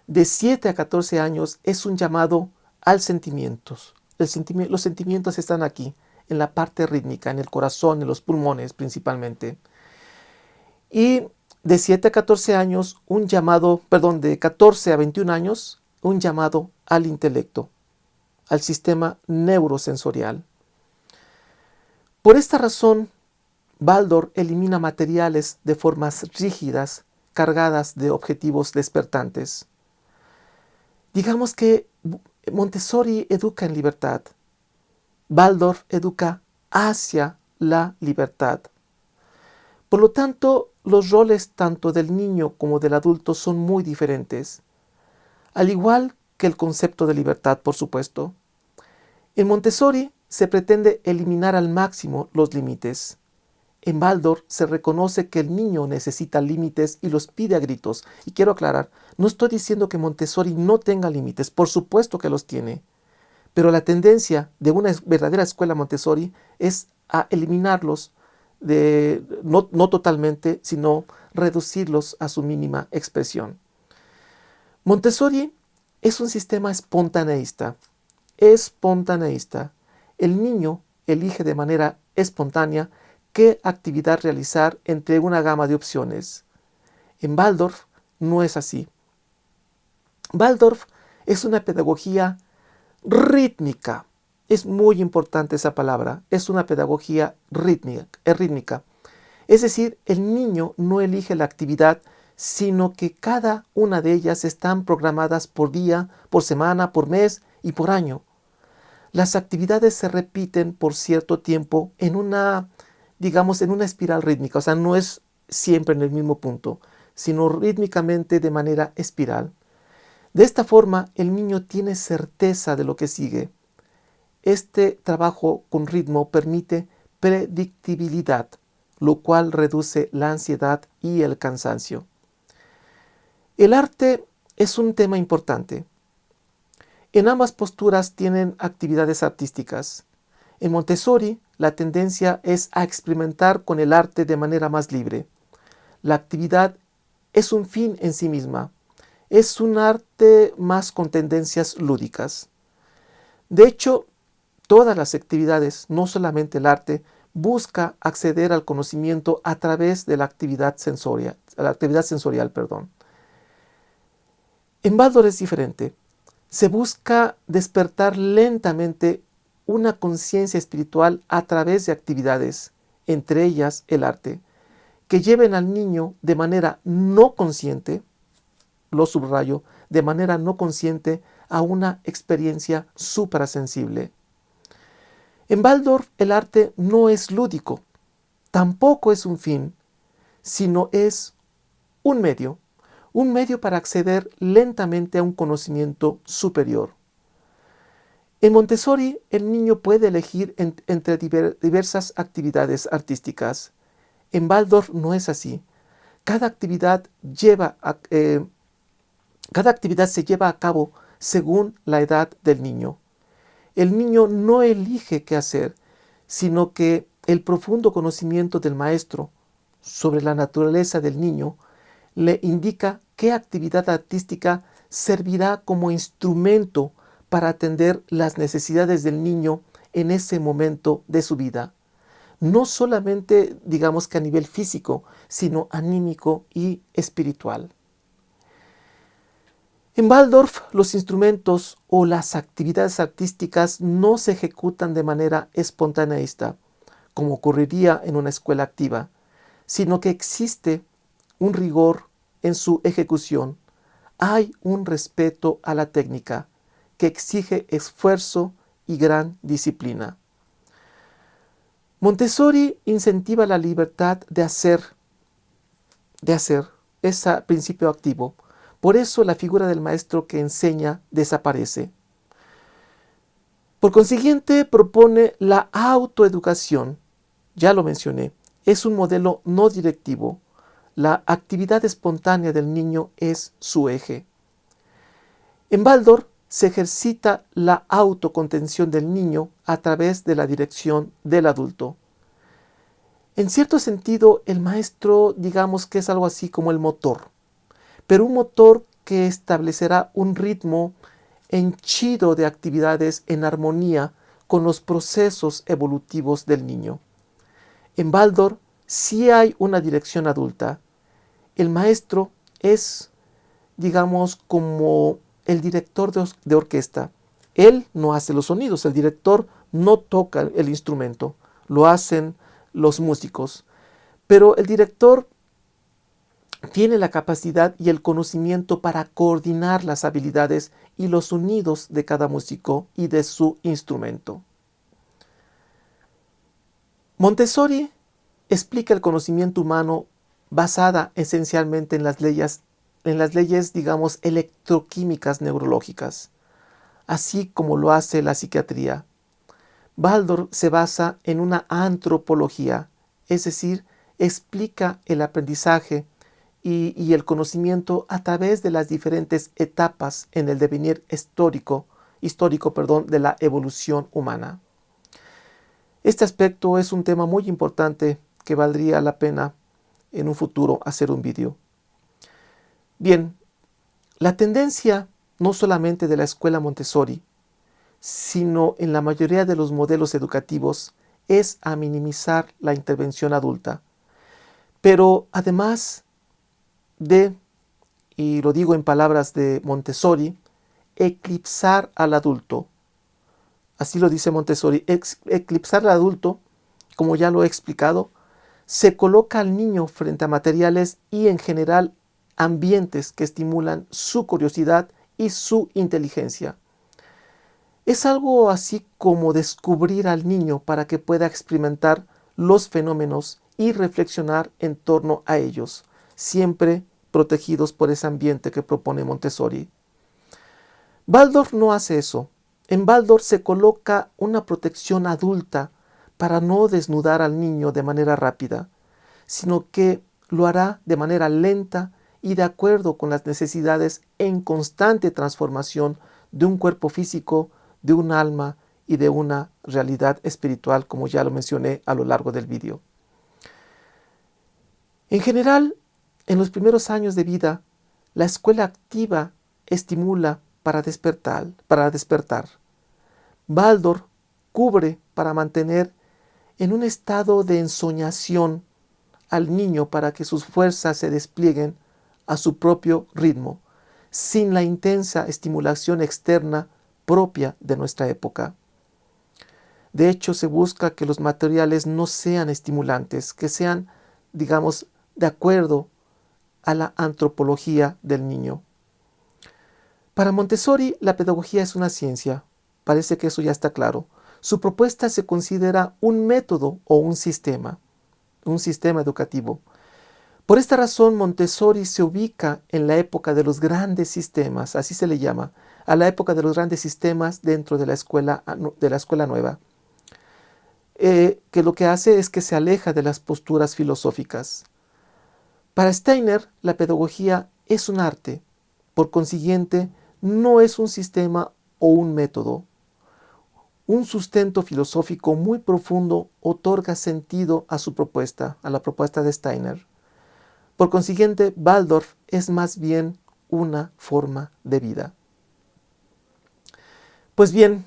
De 7 a 14 años es un llamado al sentimientos. Los sentimientos están aquí, en la parte rítmica, en el corazón, en los pulmones principalmente. Y de 7 a 14 años, de 14 a 21 años, un llamado al intelecto, al sistema neurosensorial. Por esta razón, Baldor elimina materiales de formas rígidas, cargadas de objetivos despertantes. Digamos que Montessori educa en libertad. Baldor educa hacia la libertad. Por lo tanto, los roles tanto del niño como del adulto son muy diferentes, al igual que el concepto de libertad, por supuesto. En Montessori se pretende eliminar al máximo los límites. En Baldor se reconoce que el niño necesita límites y los pide a gritos. Y quiero aclarar, no estoy diciendo que Montessori no tenga límites, por supuesto que los tiene. Pero la tendencia de una verdadera escuela Montessori es a eliminarlos, no totalmente, sino reducirlos a su mínima expresión. Montessori es un sistema espontaneísta. El niño elige de manera espontánea qué actividad realizar entre una gama de opciones. En Waldorf no es así. Waldorf es una pedagogía rítmica. Es muy importante esa palabra. Es una pedagogía rítmica. Es decir, el niño no elige la actividad, sino que cada una de ellas están programadas por día, por semana, por mes y por año. Las actividades se repiten por cierto tiempo en una espiral rítmica. O sea, no es siempre en el mismo punto, sino rítmicamente de manera espiral. De esta forma, el niño tiene certeza de lo que sigue. Este trabajo con ritmo permite predictibilidad, lo cual reduce la ansiedad y el cansancio. El arte es un tema importante. En ambas posturas tienen actividades artísticas. En Montessori, la tendencia es a experimentar con el arte de manera más libre. La actividad es un fin en sí misma. Es un arte más con tendencias lúdicas. De hecho, todas las actividades, no solamente el arte, busca acceder al conocimiento a través de la actividad sensorial. En Baldor es diferente. Se busca despertar lentamente una conciencia espiritual a través de actividades, entre ellas el arte, que lleven al niño de manera no consciente, lo subrayo, de manera no consciente a una experiencia suprasensible. En Waldorf el arte no es lúdico, tampoco es un fin, sino es un medio para acceder lentamente a un conocimiento superior. En Montessori, el niño puede elegir entre diversas actividades artísticas. En Waldorf no es así. Cada actividad se lleva a cabo según la edad del niño. El niño no elige qué hacer, sino que el profundo conocimiento del maestro sobre la naturaleza del niño le indica qué actividad artística servirá como instrumento para atender las necesidades del niño en ese momento de su vida. No solamente, digamos que a nivel físico, sino anímico y espiritual. En Waldorf, los instrumentos o las actividades artísticas no se ejecutan de manera espontaneísta, como ocurriría en una escuela activa, sino que existe un rigor en su ejecución. Hay un respeto a la técnica que exige esfuerzo y gran disciplina. Montessori incentiva la libertad de hacer, ese principio activo. Por eso la figura del maestro que enseña desaparece. Por consiguiente, propone la autoeducación. Ya lo mencioné, es un modelo no directivo. La actividad espontánea del niño es su eje. En Waldorf se ejercita la autocontención del niño a través de la dirección del adulto. En cierto sentido, el maestro, digamos que es algo así como el motor, pero un motor que establecerá un ritmo henchido de actividades en armonía con los procesos evolutivos del niño. En Waldorf sí hay una dirección adulta. El maestro es, digamos, como el director de orquesta. Él no hace los sonidos, el director no toca el instrumento, lo hacen los músicos. Pero el director tiene la capacidad y el conocimiento para coordinar las habilidades y los sonidos de cada músico y de su instrumento. Montessori explica el conocimiento humano basada esencialmente en las leyes, digamos, electroquímicas neurológicas, así como lo hace la psiquiatría. Waldorf se basa en una antropología, es decir, explica el aprendizaje y el conocimiento a través de las diferentes etapas en el devenir histórico de la evolución humana. Este aspecto es un tema muy importante que valdría la pena en un futuro hacer un vídeo. Bien, la tendencia no solamente de la escuela Montessori, sino en la mayoría de los modelos educativos, es a minimizar la intervención adulta. Pero además de, y lo digo en palabras de Montessori, eclipsar al adulto. Así lo dice Montessori, eclipsar al adulto, como ya lo he explicado, se coloca al niño frente a materiales y en general ambientes que estimulan su curiosidad y su inteligencia. Es algo así como descubrir al niño para que pueda experimentar los fenómenos y reflexionar en torno a ellos, siempre protegidos por ese ambiente que propone Montessori. Waldorf no hace eso. En Waldorf se coloca una protección adulta para no desnudar al niño de manera rápida, sino que lo hará de manera lenta y de acuerdo con las necesidades en constante transformación de un cuerpo físico, de un alma y de una realidad espiritual, como ya lo mencioné a lo largo del vídeo. En general, en los primeros años de vida, la escuela activa estimula para despertar. Waldorf cubre para mantener en un estado de ensoñación al niño para que sus fuerzas se desplieguen a su propio ritmo, sin la intensa estimulación externa propia de nuestra época. De hecho, se busca que los materiales no sean estimulantes, que sean, digamos, de acuerdo a la antropología del niño. Para Montessori, la pedagogía es una ciencia. Parece que eso ya está claro. Su propuesta se considera un método o un sistema educativo. Por esta razón, Montessori se ubica en la época de los grandes sistemas, así se le llama, a la época de los grandes sistemas dentro de la escuela nueva, que lo que hace es que se aleja de las posturas filosóficas. Para Steiner, la pedagogía es un arte, por consiguiente, no es un sistema o un método. Un sustento filosófico muy profundo otorga sentido a su propuesta, a la propuesta de Steiner. Por consiguiente, Waldorf es más bien una forma de vida. Pues bien,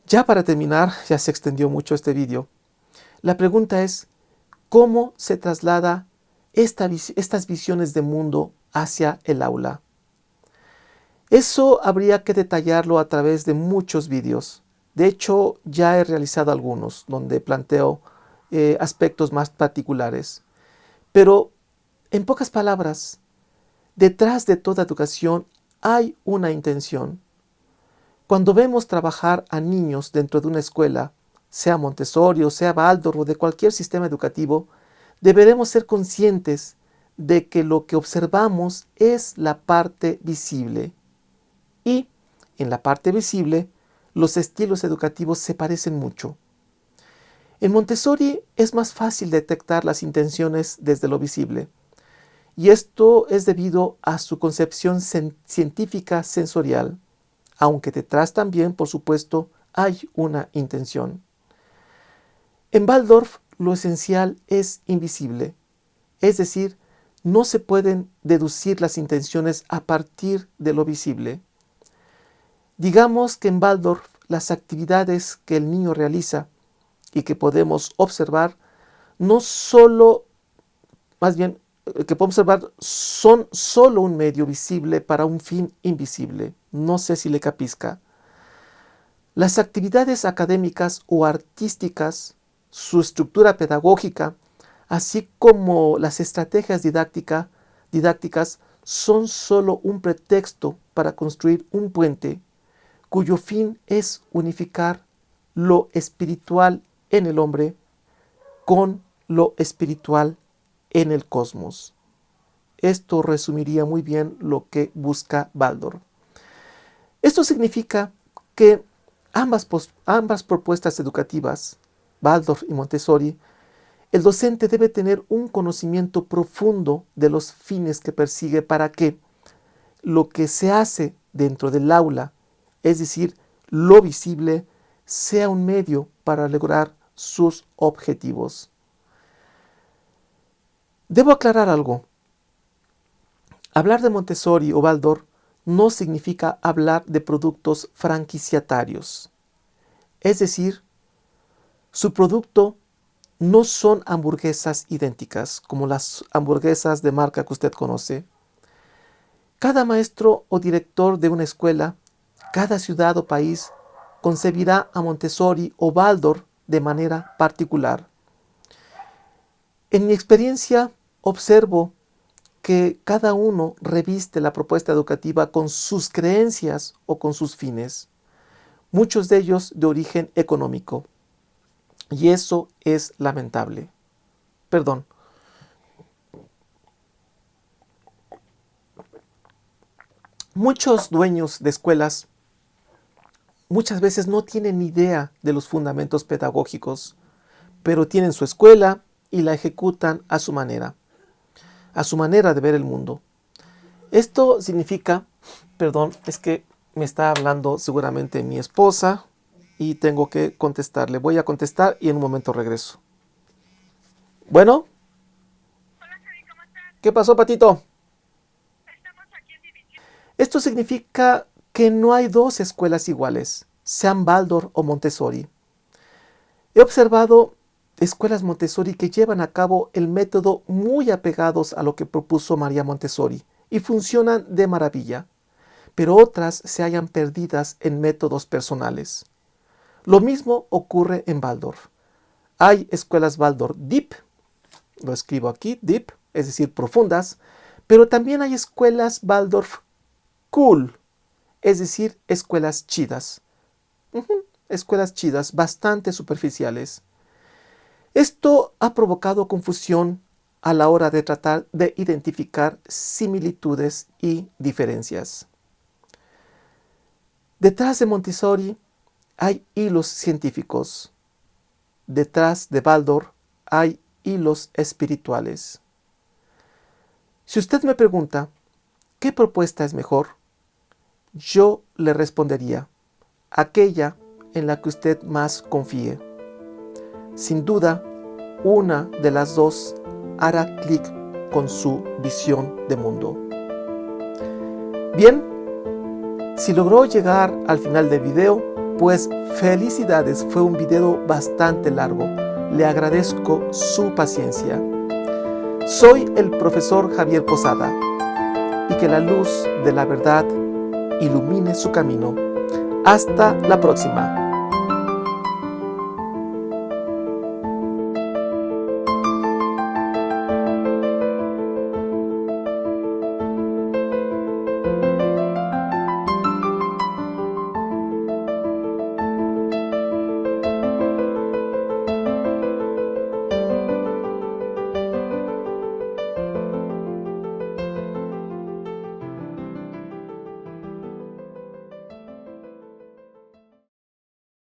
ya para terminar, ya se extendió mucho este vídeo, la pregunta es, ¿cómo se traslada estas visiones de mundo hacia el aula? Eso habría que detallarlo a través de muchos vídeos. De hecho, ya he realizado algunos donde planteo aspectos más particulares. Pero, en pocas palabras, detrás de toda educación hay una intención. Cuando vemos trabajar a niños dentro de una escuela, sea Montessori o sea Waldorf o de cualquier sistema educativo, deberemos ser conscientes de que lo que observamos es la parte visible. Y en la parte visible, los estilos educativos se parecen mucho. En Montessori es más fácil detectar las intenciones desde lo visible, y esto es debido a su concepción científica sensorial, aunque detrás también, por supuesto, hay una intención. En Waldorf, lo esencial es invisible, es decir, no se pueden deducir las intenciones a partir de lo visible. Digamos que en Waldorf las actividades que el niño realiza y que podemos observar no solo, más bien, que podemos observar son solo un medio visible para un fin invisible. No sé si le capisca. Las actividades académicas o artísticas, su estructura pedagógica, así como las estrategias didácticas son solo un pretexto para construir un puente cuyo fin es unificar lo espiritual en el hombre con lo espiritual en el cosmos. Esto resumiría muy bien lo que busca Waldorf. Esto significa que ambas propuestas educativas, Waldorf y Montessori, el docente debe tener un conocimiento profundo de los fines que persigue para que lo que se hace dentro del aula, es decir, lo visible, sea un medio para lograr sus objetivos. Debo aclarar algo. Hablar de Montessori o Waldorf no significa hablar de productos franquiciatarios. Es decir, su producto no son hamburguesas idénticas como las hamburguesas de marca que usted conoce. Cada maestro o director de una escuela, cada ciudad o país concebirá a Montessori o Waldorf de manera particular. En mi experiencia observo que cada uno reviste la propuesta educativa con sus creencias o con sus fines, muchos de ellos de origen económico. Y eso es lamentable. Perdón. Muchos dueños de escuelas muchas veces no tienen ni idea de los fundamentos pedagógicos, pero tienen su escuela y la ejecutan a su manera de ver el mundo. Esto significa, perdón, es que me está hablando seguramente mi esposa y tengo que contestarle. Voy a contestar y en un momento regreso. Bueno. Hola, Javi, ¿cómo estás? ¿Qué pasó, Patito? Estamos aquí en división. Esto significa que no hay dos escuelas iguales, sean Waldorf o Montessori. He observado escuelas Montessori que llevan a cabo el método muy apegados a lo que propuso María Montessori y funcionan de maravilla, pero otras se hallan perdidas en métodos personales. Lo mismo ocurre en Waldorf. Hay escuelas Waldorf Deep, lo escribo aquí, Deep, es decir, profundas, pero también hay escuelas Waldorf Cool, es decir, escuelas chidas. Escuelas chidas, bastante superficiales. Esto ha provocado confusión a la hora de tratar de identificar similitudes y diferencias. Detrás de Montessori hay hilos científicos. Detrás de Waldorf hay hilos espirituales. Si usted me pregunta, ¿qué propuesta es mejor? Yo le respondería, aquella en la que usted más confíe. Sin duda, una de las dos hará clic con su visión de mundo. Bien, si logró llegar al final del video, pues felicidades, fue un video bastante largo. Le agradezco su paciencia. Soy el profesor Javier Posada y que la luz de la verdad ilumine su camino. Hasta la próxima.